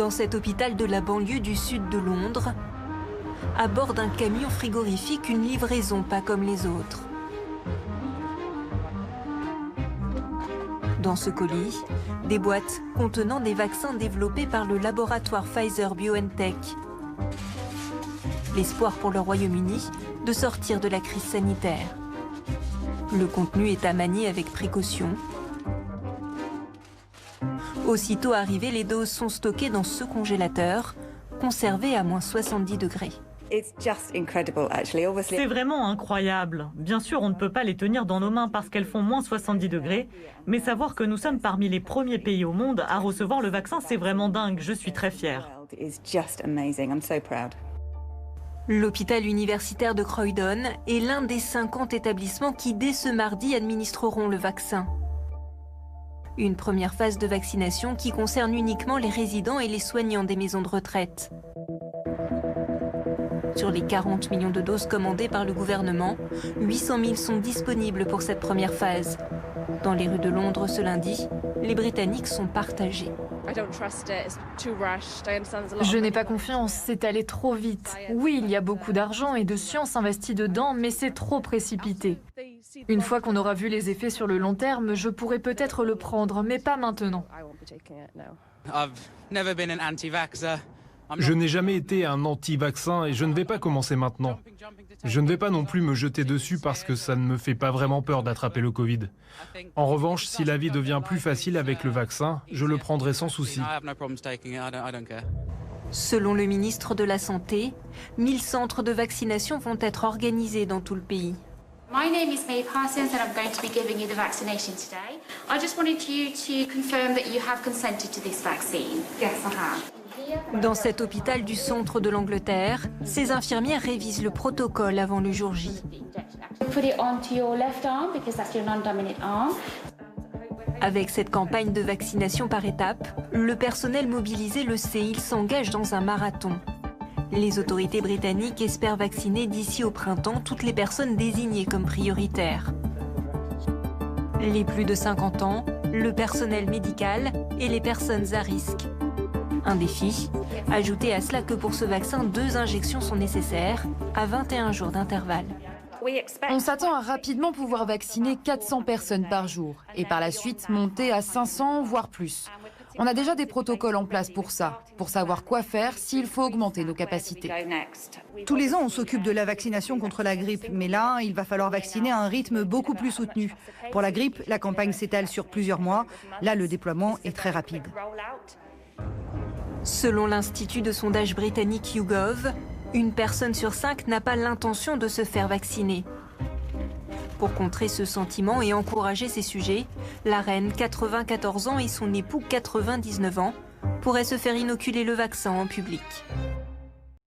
Dans cet hôpital de la banlieue du sud de Londres, à bord d'un camion frigorifique, une livraison pas comme les autres. Dans ce colis, des boîtes contenant des vaccins développés par le laboratoire Pfizer-BioNTech. L'espoir pour le Royaume-Uni de sortir de la crise sanitaire. Le contenu est à manier avec précaution. Aussitôt arrivées, les doses sont stockées dans ce congélateur, conservé à moins 70 degrés. C'est vraiment incroyable. Bien sûr, on ne peut pas les tenir dans nos mains parce qu'elles font moins 70 degrés, mais savoir que nous sommes parmi les premiers pays au monde à recevoir le vaccin, c'est vraiment dingue. Je suis très fière. L'hôpital universitaire de Croydon est l'un des 50 établissements qui, dès ce mardi, administreront le vaccin. Une première phase de vaccination qui concerne uniquement les résidents et les soignants des maisons de retraite. Sur les 40 millions de doses commandées par le gouvernement, 800 000 sont disponibles pour cette première phase. Dans les rues de Londres ce lundi, les Britanniques sont partagés. Je n'ai pas confiance, c'est allé trop vite. Oui, il y a beaucoup d'argent et de science investie dedans, mais c'est trop précipité. Une fois qu'on aura vu les effets sur le long terme, je pourrais peut-être le prendre, mais pas maintenant. Je n'ai jamais été un anti-vaccin et je ne vais pas commencer maintenant. Je ne vais pas non plus me jeter dessus parce que ça ne me fait pas vraiment peur d'attraper le Covid. En revanche, si la vie devient plus facile avec le vaccin, je le prendrai sans souci. Selon le ministre de la Santé, 1000 centres de vaccination vont être organisés dans tout le pays. My name is May Parsons and I'm going to be giving you the vaccination today. I just wanted you to confirm that you have consented to this vaccine. Yes, I have. Dans cet hôpital du centre de l'Angleterre, ces infirmières révisent le protocole avant le jour J. Put it onto your left arm because that's your non-dominant arm. Avec cette campagne de vaccination par étapes, le personnel mobilisé le sait, il s'engage dans un marathon. Les autorités britanniques espèrent vacciner d'ici au printemps toutes les personnes désignées comme prioritaires. Les plus de 50 ans, le personnel médical et les personnes à risque. Un défi, ajoutez à cela que pour ce vaccin, 2 injections sont nécessaires, à 21 jours d'intervalle. On s'attend à rapidement pouvoir vacciner 400 personnes par jour et par la suite monter à 500 voire plus. On a déjà des protocoles en place pour ça, pour savoir quoi faire s'il faut augmenter nos capacités. Tous les ans, on s'occupe de la vaccination contre la grippe, mais là, il va falloir vacciner à un rythme beaucoup plus soutenu. Pour la grippe, la campagne s'étale sur plusieurs mois. Là, le déploiement est très rapide. Selon l'institut de sondage britannique YouGov, une personne sur 5 n'a pas l'intention de se faire vacciner. Pour contrer ce sentiment et encourager ces sujets, la reine, 94 ans, et son époux, 99 ans, pourraient se faire inoculer le vaccin en public.